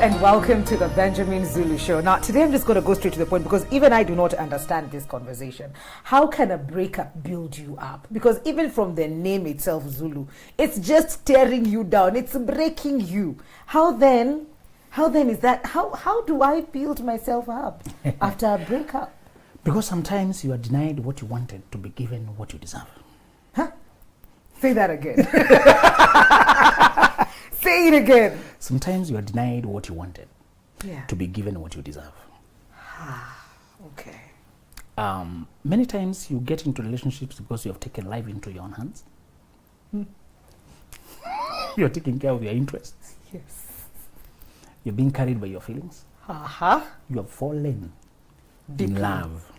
and welcome to the Benjamin Zulu Show. Now, today I'm just going to go straight to the point because even I do not understand this conversation. How can a breakup build you up? Because even from the name itself, Zulu, it's just tearing you down. It's breaking you. How then is that? How do I build myself up after a breakup? Because sometimes you are denied what you wanted to be given what you deserve. Huh? Say that again. Say it again. Sometimes you are denied what you wanted Yeah. to be given what you deserve. Okay. Many times you get into relationships because you have taken life into your own hands. You're taking care of your interests. Yes. You're being carried by your feelings. You have fallen Deeply. in love.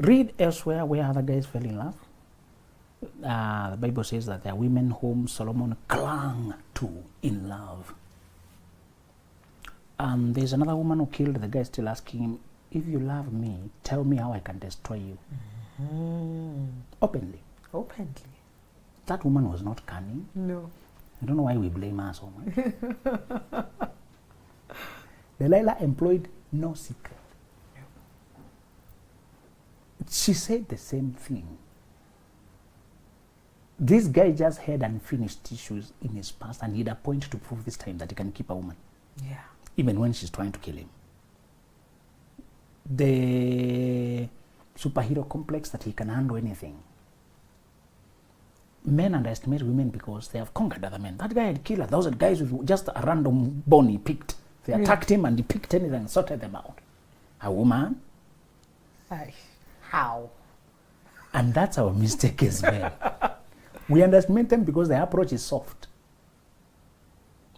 Read elsewhere where other guys fell in love. The Bible says that there are women whom Solomon clung to in love. There's another woman who killed the guy, still asking him, if you love me, tell me how I can destroy you. Openly. That woman was not cunning. No. I don't know why we blame her so much. Delilah employed no secret. She said the same thing. This guy just had unfinished issues in his past and he had a point to prove this time that he can keep a woman. Yeah. Even when she's trying to kill him. The superhero complex that he can handle anything. Men underestimate women because they have conquered other men. That guy had killed 1,000 guys with just a random bone he picked. They attacked him and he picked anything and sorted them out. A woman? How? And that's our mistake as well. We underestimate them because their approach is soft.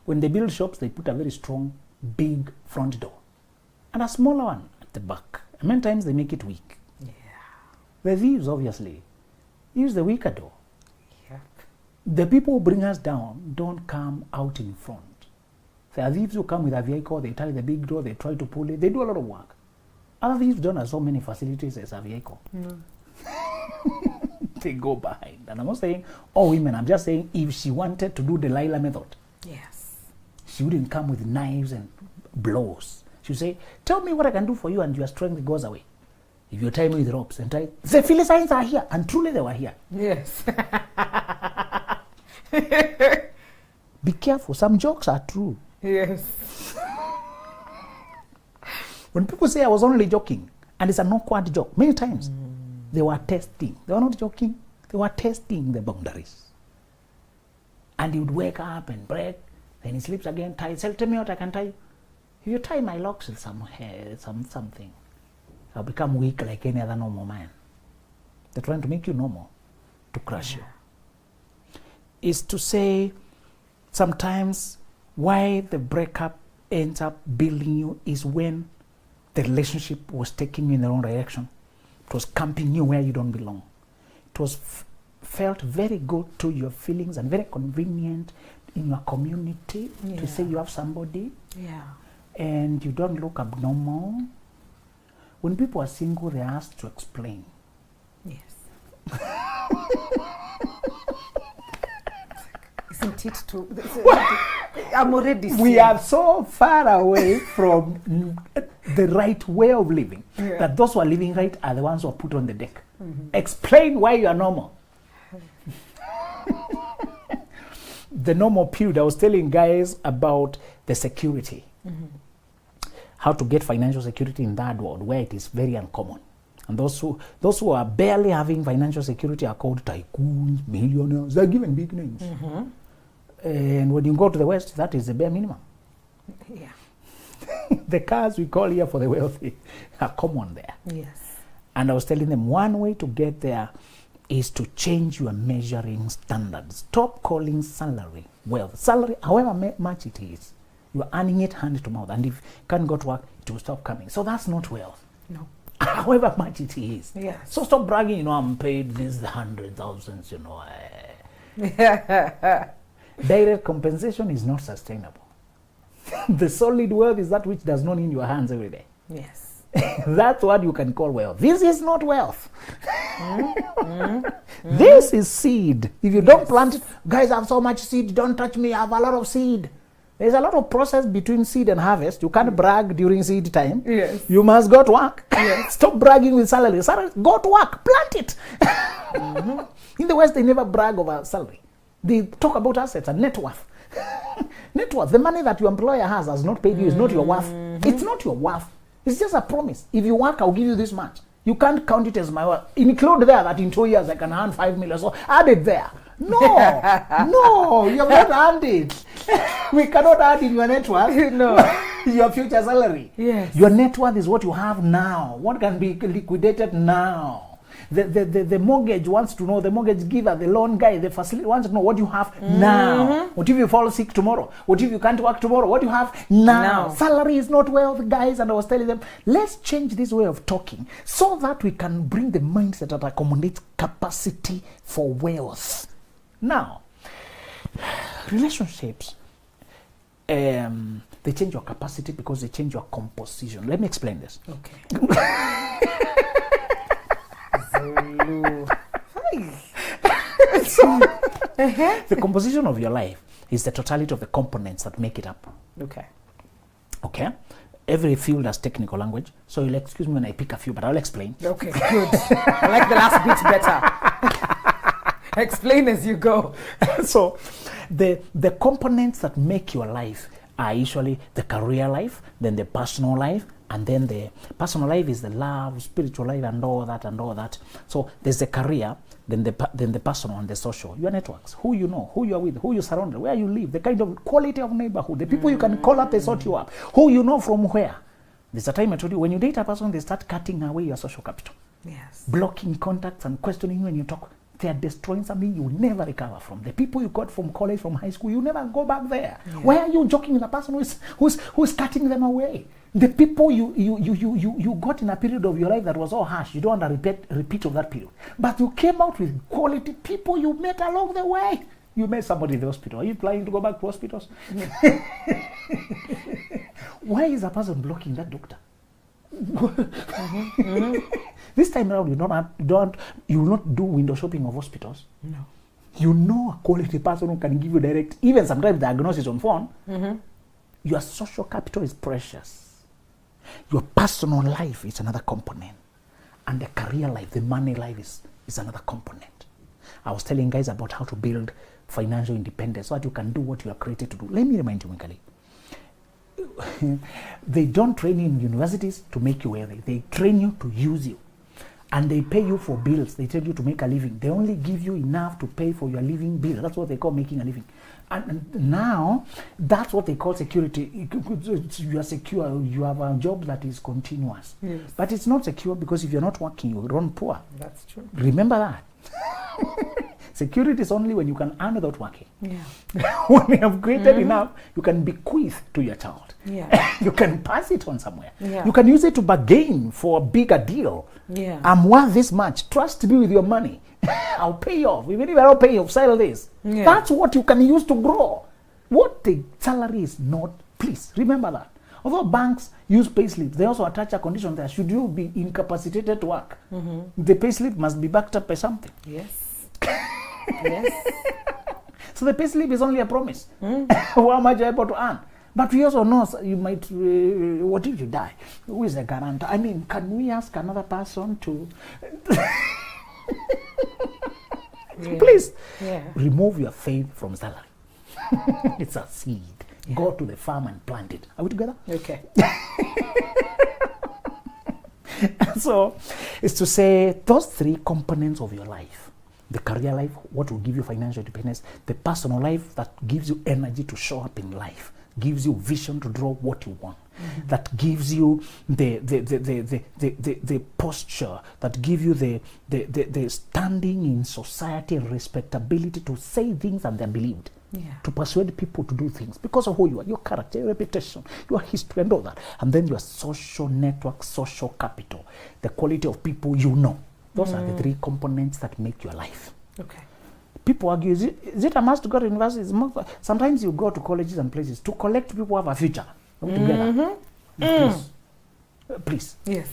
When they build shops, they put a very strong, big front door and a smaller one at the back. And many times they make it weak. Yeah. The thieves, obviously, use the weaker door. Yep. The people who bring us down don't come out in front. There are thieves who come with a vehicle, they tie the big door, they try to pull it, they do a lot of work. Other thieves don't have so many facilities as a vehicle. They go behind. And I'm not saying all women, I'm just saying if she wanted to do the Delilah method, Yes. she wouldn't come with knives and blows. She would say, tell me what I can do for you and your strength goes away. If you tie me with ropes and tie, the Philistines are here. And truly they were here. Yes. Be careful, some jokes are true. Yes. When people say I was only joking, and it's an awkward joke, many times they were testing. They were not joking, they were testing the boundaries. And he would wake up and break, then he sleeps again, tie. Tell me what I can tie. If you tie my locks with some hair, something, I'll become weak like any other normal man. They're trying to make you normal, to crush you. Is to say, sometimes why the breakup ends up building you is when the relationship was taking you in the wrong direction. It was camping you where you don't belong. It was felt very good to your feelings and very convenient in your community to say you have somebody and you don't look abnormal. When people are single, they're asked to explain. Yes. Isn't it too? I'm already We are so far away from the right way of living that those who are living right are the ones who are put on the deck. Explain why you are normal. The normal period, I was telling guys about the security. How to get financial security in that world where it is very uncommon. And those who are barely having financial security are called tycoons, millionaires. They're given big names. And when you go to the West, that is the bare minimum. Yeah. The cars we call here for the wealthy are common there. Yes. And I was telling them one way to get there is to change your measuring standards. Stop calling salary wealth. Salary, however much it is, you are earning it hand to mouth. And if you can't go to work, it will stop coming. So that's not wealth. No. However much it is. Yes. So stop bragging, I'm paid this 100,000, Direct compensation is not sustainable. The solid wealth is that which does not need your hands every day. Yes. That's what you can call wealth. This is not wealth. This is seed. If you don't plant it, guys, I have so much seed, don't touch me, I have a lot of seed. There's a lot of process between seed and harvest. You can't brag during seed time. Yes. You must go to work. Yes. Stop bragging with salary. Go to work. Plant it. In the West, they never brag over salary. They talk about assets and net worth. Net worth. The money that your employer has not paid you is not your worth. It's not your worth. It's just a promise. If you work, I'll give you this much. You can't count it as my worth. Include there that in 2 years I can earn 5 million. So add it there. No, no, you have not earned it. We cannot add in your net worth. No. Your future salary. Yes. Your net worth is what you have now. What can be liquidated now. The mortgage wants to know, the mortgage giver, the loan guy, the facility wants to know what you have now. What if you fall sick tomorrow? What if you can't work tomorrow? What you have now. Salary is not wealth, guys. And I was telling them, let's change this way of talking so that we can bring the mindset that accommodates capacity for wealth. Now, relationships, they change your capacity because they change your composition. Let me explain this. Okay. So, the composition of your life is the totality of the components that make it up. Okay. Okay? Every field has technical language, so you'll excuse me when I pick a few, but I'll explain. Okay, good. I like the last bit better. Explain as you go. So, the components that make your life are usually the career life, then the personal life, and then the personal life is the love, spiritual life, and all that. So there's the career, then the personal and the social. Your networks, who you know, who you are with, who you surrounded, where you live, the kind of quality of neighborhood, the people you can call up, they sort you up, who you know from where. There's a time I told you, when you date a person, they start cutting away your social capital. Yes. Blocking contacts and questioning you when you talk. They are destroying something you will never recover from. The people you got from college, from high school, you never go back there. Yeah. Why are you joking with a person who's cutting them away? The people you got in a period of your life that was all harsh, you don't want to repeat of that period. But you came out with quality people you met along the way. You met somebody in the hospital. Are you planning to go back to hospitals? Yeah. Why is a person blocking that doctor? This time around, you will not do window shopping of hospitals. No. You know a quality person who can give you direct, even sometimes diagnosis on phone. Your social capital is precious. Your personal life is another component. And the career life, the money life is another component. I was telling guys about how to build financial independence so that you can do what you are created to do. Let me remind you, Mikali. They don't train you in universities to make you wealthy. They train you to use you. And they pay you for bills. They tell you to make a living. They only give you enough to pay for your living bill. That's what they call making a living. And now, that's what they call security. You are secure. You have a job that is continuous. Yes. But it's not secure because if you're not working, you run poor. That's true. Remember that. Security is only when you can earn without working. Yeah. When you have created enough, you can bequeath to your child. Yeah. You can pass it on somewhere. Yeah. You can use it to bargain for a bigger deal. Yeah. I'm worth this much. Trust me with your money. I'll pay you off. Even if I don't pay you off, sell this. Yeah. That's what you can use to grow. What the salary is not, please remember that. Although banks use payslips, they also attach a condition there. Should you be incapacitated to work, the payslip must be backed up by something. Yes. Yes. So the payslip is only a promise. How much you're able to earn. But we also know you might, what if you die? Who is the guarantor? I mean, can we ask another person to... Please, remove your faith from salary. It's a seed. Yeah. Go to the farm and plant it. Are we together? Okay. So, it's to say those three components of your life. The career life, what will give you financial independence. The personal life that gives you energy to show up in life. Gives you vision to draw what you want. That gives you the posture, that gives you the standing in society and respectability to say things and they're believed. Yeah. To persuade people to do things because of who you are, your character, your reputation, your history and all that. And then your social network, social capital, the quality of people you know. Those are the three components that make your life. Okay. People argue, is it a must to go to university? Sometimes you go to colleges and places to collect people who have a future. Together. Please. Yes.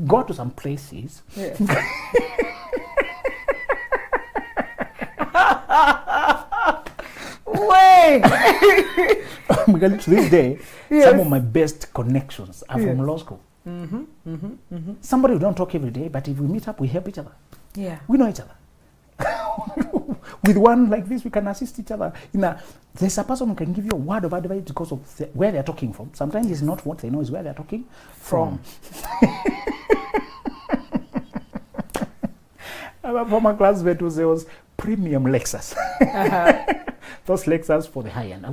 Go to some places. Yes. way. Because to this day, Yes. some of my best connections are from law school. Somebody we don't talk every day, but if we meet up, we help each other. Yeah. We know each other. With one like this, we can assist each other. There's a person who can give you a word of advice because of where they're talking from. Sometimes it's not what they know, it's where they're talking from. A former classmate who was premium Lexus. Those Lexus for the high end.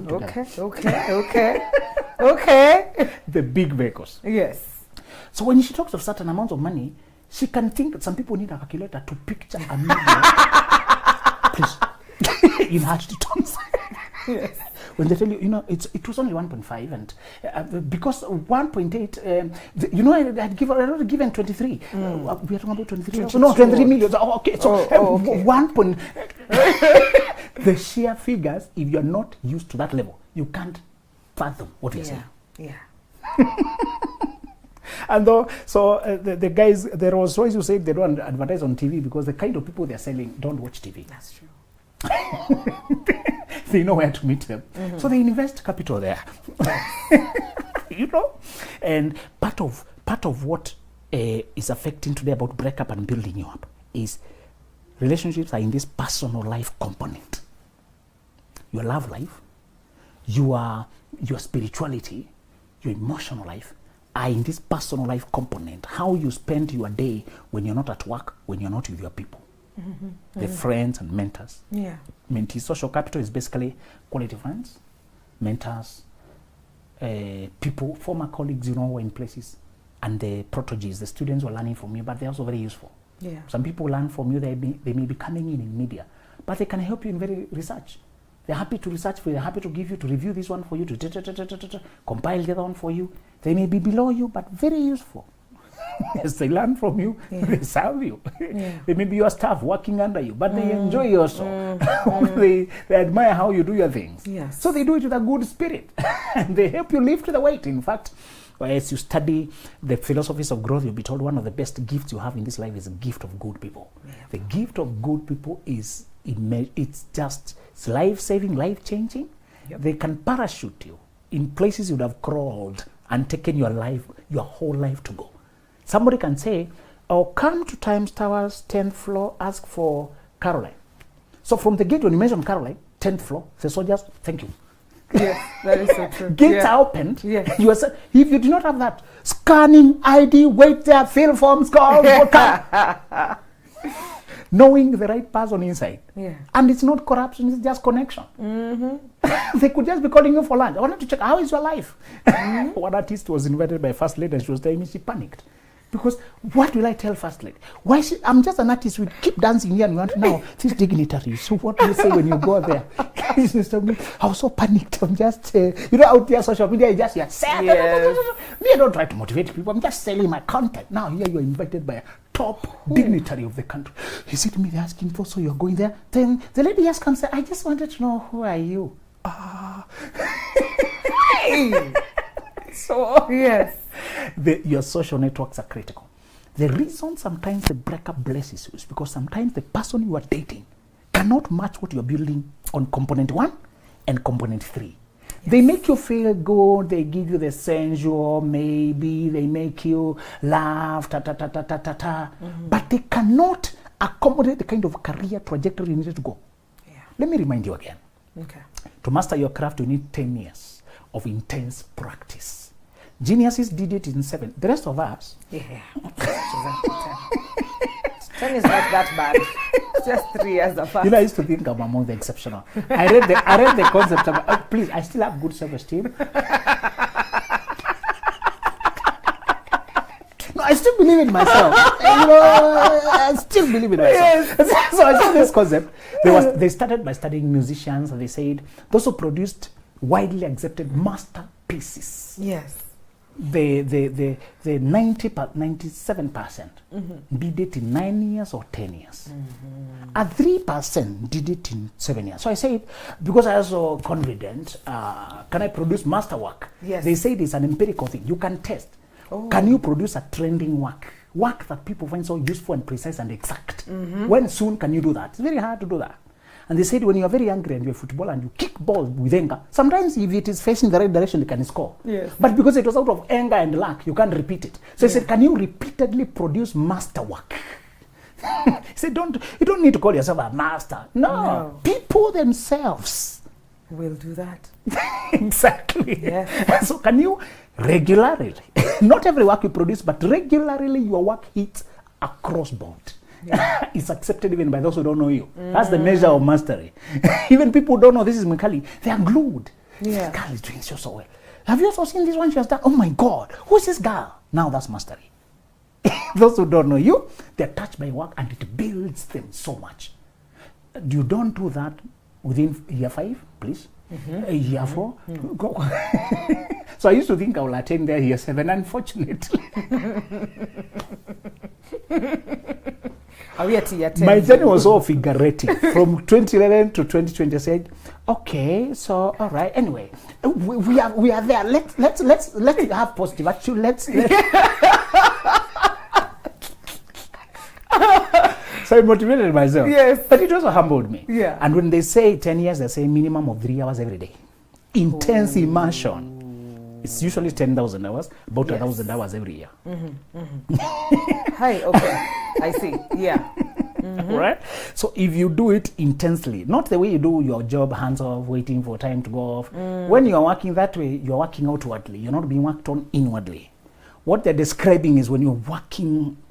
Okay. The big vehicles. Yes. So when she talks of certain amounts of money, she can think that some people need a calculator to picture a million. Please. In hushed tones. Yes. When they tell you, it was only 1.5, and because 1.8, I had given 23. We are talking about 23. So no, 23 million. Oh, okay. So okay. 1. The sheer figures, if you're not used to that level, you can't fathom what you're saying. Yeah. And the guys, the Rolls Royce who said they don't advertise on TV because the kind of people they're selling don't watch TV. That's true. They know where to meet them. So they invest capital there. And part of what is affecting today about breakup and building you up is relationships are in this personal life component. Your love life, your spirituality, your emotional life are in this personal life component. How you spend your day when you're not at work, when you're not with your people. The friends and mentors. Yeah. Mentees. Social capital is basically quality friends, mentors, people, former colleagues, who are in places, and the proteges, the students who are learning from you, but they're also very useful. Yeah. Some people learn from you, they may be coming in media, but they can help you in very research. They're happy to research for you, they're happy to give you, to review this one for you, to compile the other one for you. They may be below you, but very useful. Yes, they learn from you, they serve you. They may be your staff working under you, but they enjoy you also. They admire how you do your things. Yes. So they do it with a good spirit. And they help you lift the weight. In fact, as you study the philosophies of growth, you'll be told one of the best gifts you have in this life is a gift of good people. Yeah. The gift of good people it's life-saving, life-changing. Yep. They can parachute you in places you would have crawled and taken your whole life to go. Somebody can say, come to Times Towers, 10th floor, ask for Caroline. So from the gate, when you mention Caroline, 10th floor, the soldiers, thank you. Yes, that is so true. Gates are opened. Yes. If you do not have that, scanning ID, wait there, fill forms, call, knowing the right person inside. Yeah. And it's not corruption, it's just connection. They could just be calling you for lunch. I wanted to check, how is your life? One artist was invited by First Lady and she was telling me she panicked. Because what will I tell First Lady? I'm just an artist. We keep dancing here and we want to know this dignitary. So what do you say when you go there? I was so panicked. I'm just, out there, social media, just yes. Me, I don't try to motivate people. I'm just selling my content. Now here you're invited by a top dignitary of the country. He said to me, they're asking for, so you're going there? Then the lady just comes and said, I just wanted to know, who are you? So yes. Your social networks are critical. The reason sometimes the breakup blesses you is because sometimes the person you are dating cannot match what you're building on component 1 and component 3. Yes. They make you feel good, they give you the sensual, maybe they make you laugh, but they cannot accommodate the kind of career trajectory you need to go. Yeah. Let me remind you again. Okay. To master your craft, you need 10 years of intense practice. Geniuses did it in 7. The rest of us... Yeah. 10 is not that bad. Just 3 years apart. I used to think I'm among the exceptional. I read the concept of... please, I still have good self-esteem. No, I still believe in myself. I still believe in myself. Yes. So I saw this concept. They started by studying musicians, and they said those who produced widely accepted masterpieces. Yes. The 97% did it in 9 years or 10 years. And 3% did it in 7 years. So I said, because I was so confident, can I produce masterwork? Yes. They said it's an empirical thing. You can test. Oh. Can you produce a trending work that people find so useful and precise and exact? When soon can you do that? It's very hard to do that. And they said when you are very angry and you're a footballer and you kick balls with anger, sometimes if it is facing the right direction, you can score. Yes. But because it was out of anger and luck, you can't repeat it. So he said, can you repeatedly produce masterwork? He said, you don't need to call yourself a master. No. People themselves will do that. Exactly. Yes. So can you regularly, not every work you produce, but regularly your work hits across board. Yeah. It's accepted even by those who don't know you. That's the measure of mastery. Even people who don't know this is Mikali, they are glued. Yeah. Girl is doing so well. Have you also seen this one she has done? Oh my God, who's this girl? Now that's mastery. Those who don't know you, they're touched by work and it builds them so much. You don't do that within year 5, please. Year 4. So I used to think I will attend there year 7, unfortunately. Are we at year 10? My journey was all figurative. From 2011 to 2020, I said, okay, so all right. Anyway, we are there. Let's have positive attitude. Let's So I motivated myself. Yes. But it also humbled me. Yeah. And when they say 10 years, they say minimum of 3 hours every day. Intense immersion. It's usually 10,000 hours, about 1,000 hours every year. Hi, okay. I see. Yeah. Right? So if you do it intensely, not the way you do your job, hands off, waiting for time to go off. When you are working that way, you're working outwardly. You're not being worked on inwardly. What they're describing is when you're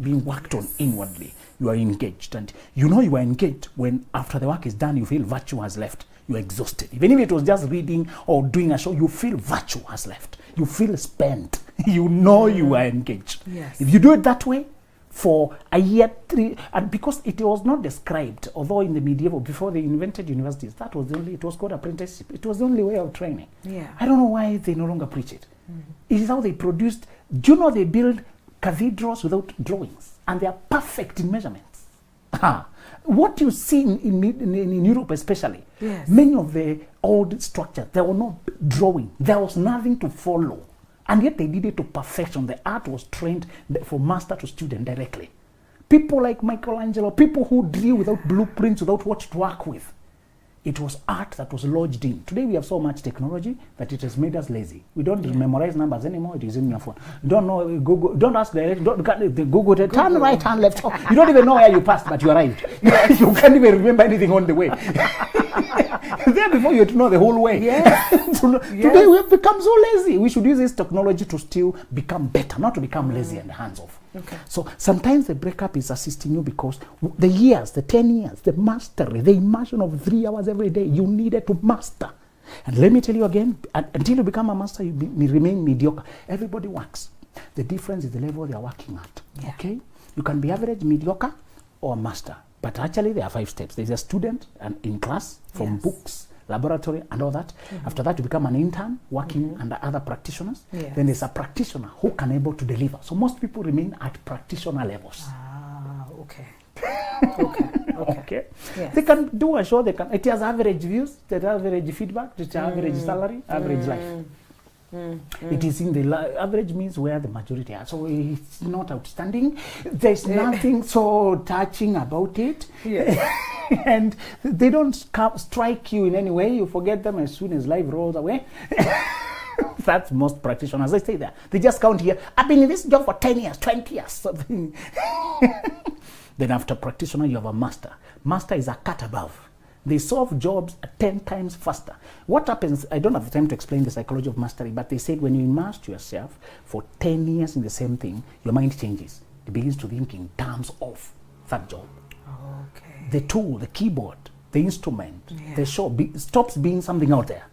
being worked on inwardly, you are engaged. And you know you are engaged when after the work is done, you feel virtue has left. You're exhausted. Even if it was just reading or doing a show, you feel virtue has left. You feel spent. You know you are engaged. Yes. If you do it that way for a year, 3, and because it was not described, although in the medieval, before they invented universities, that was it was called apprenticeship. It was the only way of training. Yeah. I don't know why they no longer preach it. It is how they produced. Do you know they build cathedrals without drawings? And they are perfect in measurements. What you see in Europe especially, many of the old structures, there were no drawing. There was nothing to follow. And yet they did it to perfection. The art was trained from master to student directly. People like Michelangelo, people who drew without blueprints, without what to work with. It was art that was lodged in. Today we have so much technology that it has made us lazy. We don't memorize numbers anymore. It is in your phone. You don't know Google. Don't ask direction. Google. Turn right, turn left. Oh, you don't even know where you passed, but you arrived. You can't even remember anything on the way. There before you had to know the whole way. Today we have become so lazy. We should use this technology to still become better, not to become lazy and hands off. So sometimes the breakup is assisting you because the years, the 10 years, the mastery, the immersion of 3 hours every day, you needed to master. And let me tell you again, until you become a master, you remain mediocre. Everybody works. The difference is the level they are working at. Okay? You can be average, mediocre, or master. But actually, there are 5 steps. There's a student and in class, from books, laboratory, and all that. After that, you become an intern working under other practitioners. Then there's a practitioner who can able to deliver. So most people remain at practitioner levels. Okay. Yes. They can do a show. It has average views, it has average feedback, it has average salary, average life. It is in the average means where the majority are. So it's not outstanding. There's nothing so touching about it. And they don't strike you in any way. You forget them as soon as life rolls away. That's most practitioners. They stay there. They just count here. I've been in this job for 10 years, 20 years. Something. Then after practitioner, you have a master. Master is a cut above. They solve jobs 10 times faster. What happens, I don't have the time to explain the psychology of mastery, but they said when you immerse yourself for 10 years in the same thing, your mind changes. It begins to think in terms of that job. The tool, the keyboard, the instrument, the show stops being something out there.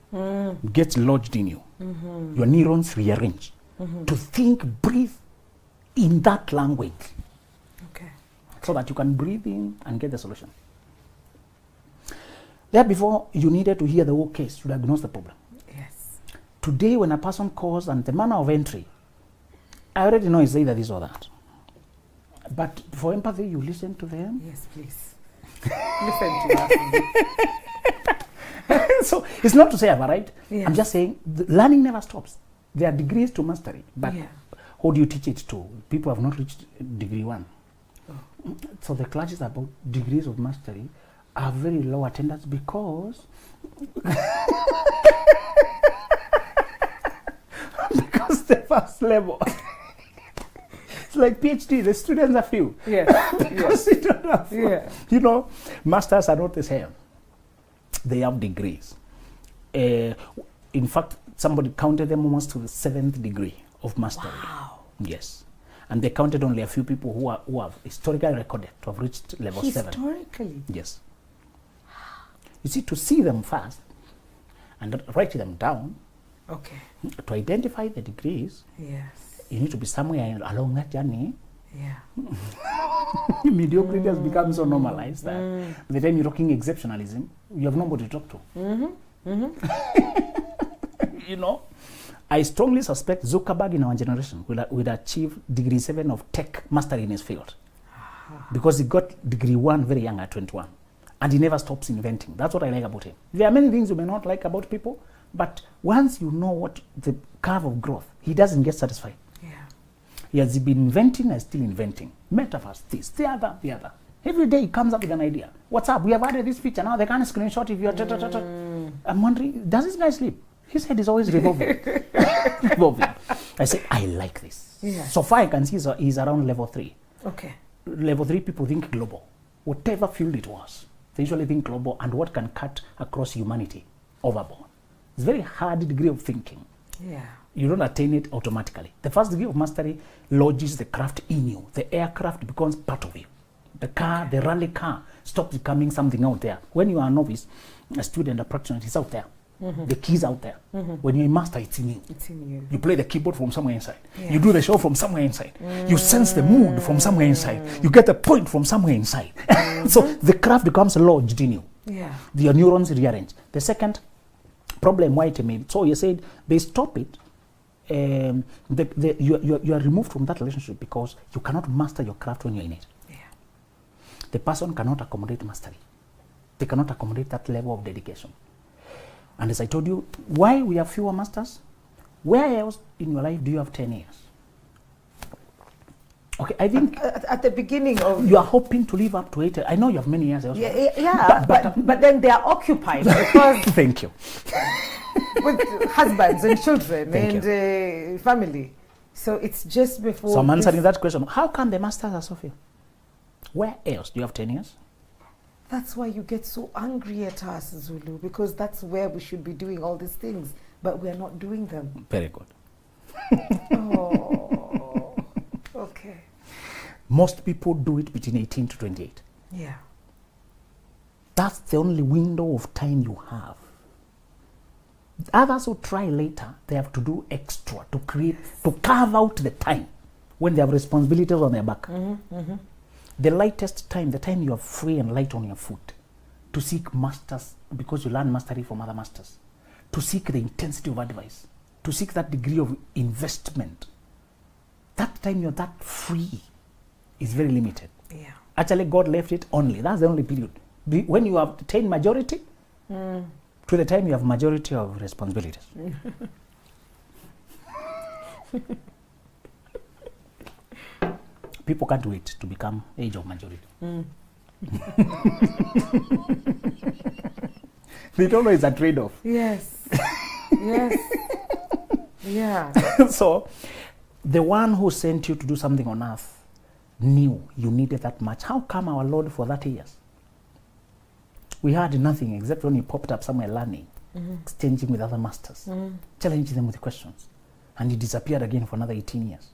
Gets lodged in you. Your neurons rearrange to think, breathe in that language. So that you can breathe in and get the solution. There before, you needed to hear the whole case to diagnose the problem. Today, when a person calls and the manner of entry, I already know it's either this or that. But for empathy, you listen to them. Yes, please. Listen to us. So it's not to say I've arrived. I'm just saying learning never stops. There are degrees to mastery, but how do you teach it to? People have not reached degree 1. So the class is about degrees of mastery have very low attendance because because the first level it's like PhD, the students are few. Yeah. Because you don't have, Yeah. you know, masters are not the same. They have degrees. In fact, somebody counted them almost to the 7th degree of mastery. Wow. Yes. And they counted only a few people who have historically recorded to have reached level 7. Historically. Yes. You see, to see them first and write them down, Okay. to identify the degrees, Yes. you need to be somewhere along that journey. Yeah. Mediocrity has become so normalized that by the time you're talking exceptionalism, you have nobody to talk to. You know, I strongly suspect Zuckerberg in our generation will achieve degree 7 of tech mastery in his field. Because he got degree 1 very young at 21. And he never stops inventing. That's what I like about him. There are many things you may not like about people, but once you know what the curve of growth, he doesn't get satisfied. Yeah. He has been inventing and still inventing. Metaverse, this, the other. Every day he comes up with an idea. What's up? We have added this feature. Now they can't screenshot if you're... I'm wondering, does this guy sleep? His head is always revolving. Revolving. I say, I like this. Yeah. So far I can see he's around level 3. Okay. Level 3 people think global. Whatever field it was, they usually think global and what can cut across humanity overboard. It's a very hard degree of thinking. Yeah. You don't attain it automatically. The first degree of mastery lodges the craft in you. The aircraft becomes part of you. The car, the rally car, stops becoming something out there. When you are a novice, a student, a practitioner, it's out there. The key's out there. When you're a master, it's in you. It's in you. You play the keyboard from somewhere inside. Yeah. You do the show from somewhere inside. You sense the mood from somewhere inside. You get the point from somewhere inside. So the craft becomes lodged in you. Yeah. Your neurons rearrange. The second problem, why it may, so you said they stop it. You are removed from that relationship because you cannot master your craft when you're in it. Yeah. The person cannot accommodate mastery. They cannot accommodate that level of dedication. And as I told you, why we have fewer masters? Where else in your life do you have 10 years? Okay, I think At the beginning of... you are hoping to live up to 80. I know you have many years elsewhere. Yeah, but then they are occupied because Thank you. with husbands and children Thank and family. So it's just before... So I'm answering this- that question. How come the masters are so few? Where else do you have 10 years? That's why you get so angry at us, Zulu, because that's where we should be doing all these things, but we're not doing them. Very good. Oh, okay. Most people do it between 18 to 28. Yeah. That's the only window of time you have. Others who try later, they have to do extra to create, to carve out the time when they have responsibilities on their back. The lightest time, the time you are free and light on your foot, to seek masters, because you learn mastery from other masters, to seek the intensity of advice, to seek that degree of investment. That time you're that free is very limited. Yeah. Actually, God left it only. That's the only period. When you have attained majority, to the time you have majority of responsibilities. People can't wait to become age of majority. They don't know it's a trade-off. Yes. Yes. Yeah. So, the one who sent you to do something on earth knew you needed that much. How come our Lord for 30 years? We had nothing except when he popped up somewhere learning, exchanging with other masters, challenging them with questions. And he disappeared again for another 18 years.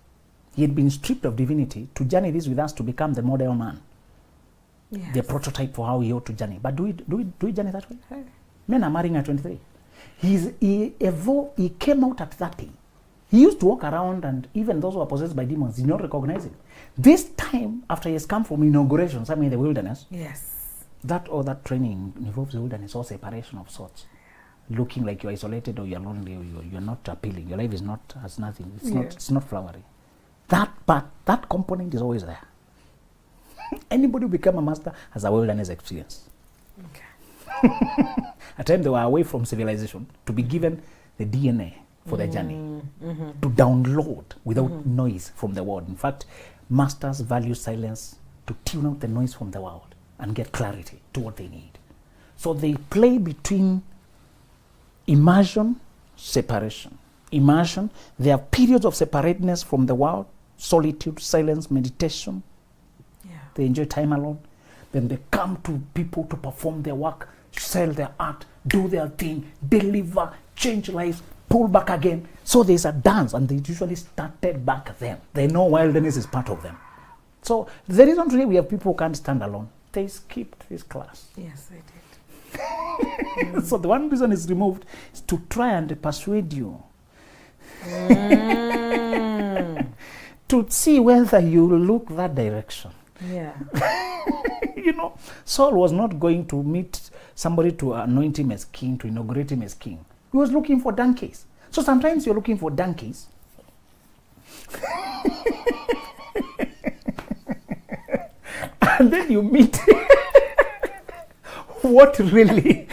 He had been stripped of divinity to journey this with us to become the model man, Yes. the prototype for how he ought to journey. But do we journey that way? Hey. Men are marrying at 23. He evolved, he came out at 30. He used to walk around, and even those who are possessed by demons did not recognize him. This time, after he has come from inauguration, somewhere in the wilderness, Yes. that training involves the wilderness or separation of sorts. Looking like you're isolated or you're lonely or you're not appealing. Your life is not as nothing. It's not flowery. That component is always there. Anybody who become a master has a wilderness experience. Okay. At times they were away from civilization to be given the DNA for their journey, to download without noise from the world. In fact, masters value silence to tune out the noise from the world. and get clarity to what they need. So they play between immersion, separation. Immersion, there are periods of separateness from the world, solitude, silence, meditation. Yeah. They enjoy time alone. Then they come to people to perform their work, sell their art, do their thing, deliver, change lives, pull back again. So there's a dance, and they usually started back then. They know wilderness is part of them. So the reason today we have people who can't stand alone, they skipped this class. Yes, I did. So the one reason it's removed is to try and persuade you to see whether you look that direction. Yeah. You know, Saul was not going to meet somebody to anoint him as king, to inaugurate him as king. He was looking for donkeys. So sometimes you're looking for donkeys. And then you meet what really.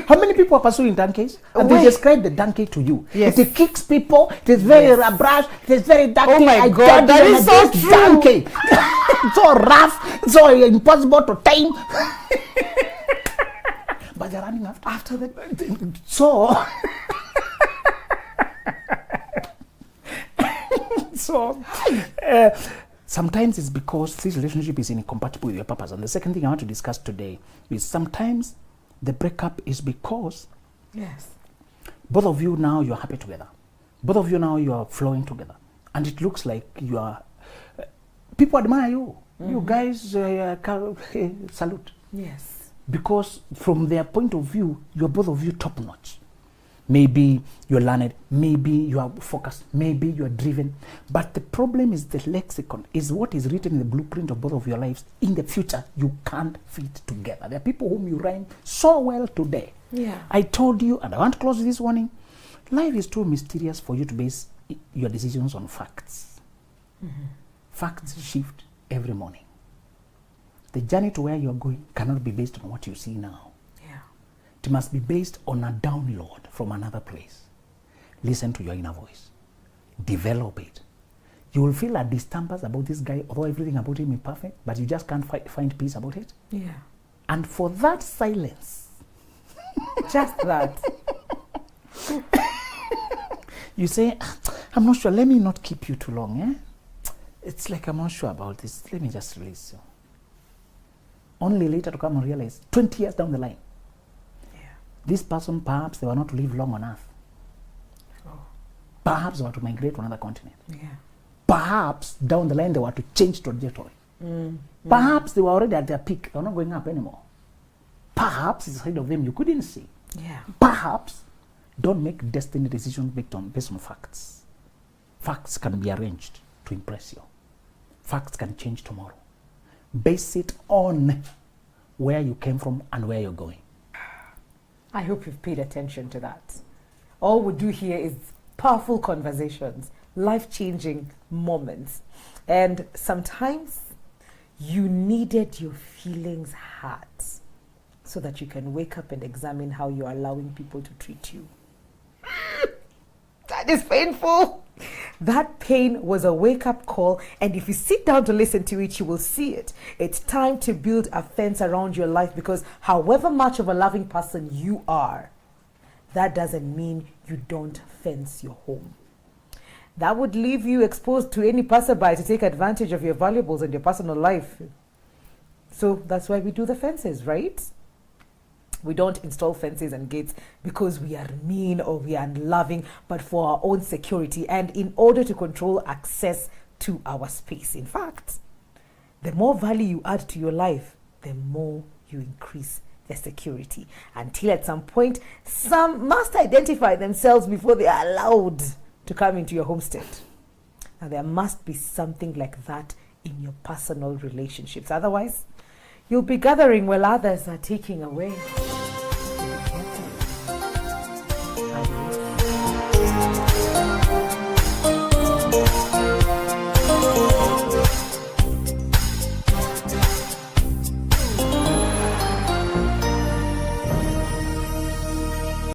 How many people are pursuing donkeys? And they describe the donkey to you. Yes. It kicks people, it is very brash, it is very donkey. Oh my God, that is so true. Donkey. So rough, so impossible to tame. But they're running after the. So. Sometimes it's because this relationship is incompatible with your purpose. And the second thing I want to discuss today is sometimes the breakup is because both of you now you're happy together. Both of you now you are flowing together. And it looks like you are, people admire you. You guys salute. Yes. Because from their point of view, you're both of you top notch. Maybe you're learned, maybe you are focused, maybe you are driven. But the problem is the lexicon, is what is written in the blueprint of both of your lives. In the future, you can't fit together. There are people whom you rhyme so well today. Yeah. I told you, and I want to close with this warning, life is too mysterious for you to base your decisions on facts. Facts shift every morning. The journey to where you're going cannot be based on what you see now. It must be based on a download from another place. Listen to your inner voice. Develop it. You will feel a disturbance about this guy, although everything about him is perfect, but you just can't find peace about it. Yeah. And for that silence, just that, you say, I'm not sure, let me not keep you too long. It's like, I'm not sure about this. Let me just release you. Only later to come and realize, 20 years down the line, this person, perhaps they were not to live long on earth. Perhaps they were to migrate to another continent. Perhaps down the line they were to change trajectory. Perhaps they were already at their peak. They were not going up anymore. Perhaps inside of them you couldn't see. Perhaps don't make destiny decisions based on facts. Facts can be arranged to impress you. Facts can change tomorrow. Base it on where you came from and where you're going. I hope you've paid attention to that. All we do here is powerful conversations, life-changing moments. And sometimes you needed your feelings hurt so that you can wake up and examine how you're allowing people to treat you. That is painful. That pain was a wake-up call, and if you sit down to listen to it, you will see it. It's time to build a fence around your life, because however much of a loving person you are, that doesn't mean you don't fence your home. That would leave you exposed to any passerby to take advantage of your valuables and your personal life. So that's why we do the fences, right? We don't install fences and gates because we are mean or we are unloving, but for our own security and in order to control access to our space. In fact, the more value you add to your life, the more you increase the security. Until at some point, some must identify themselves before they are allowed to come into your homestead. Now, there must be something like that in your personal relationships. Otherwise, you'll be gathering while others are taking away.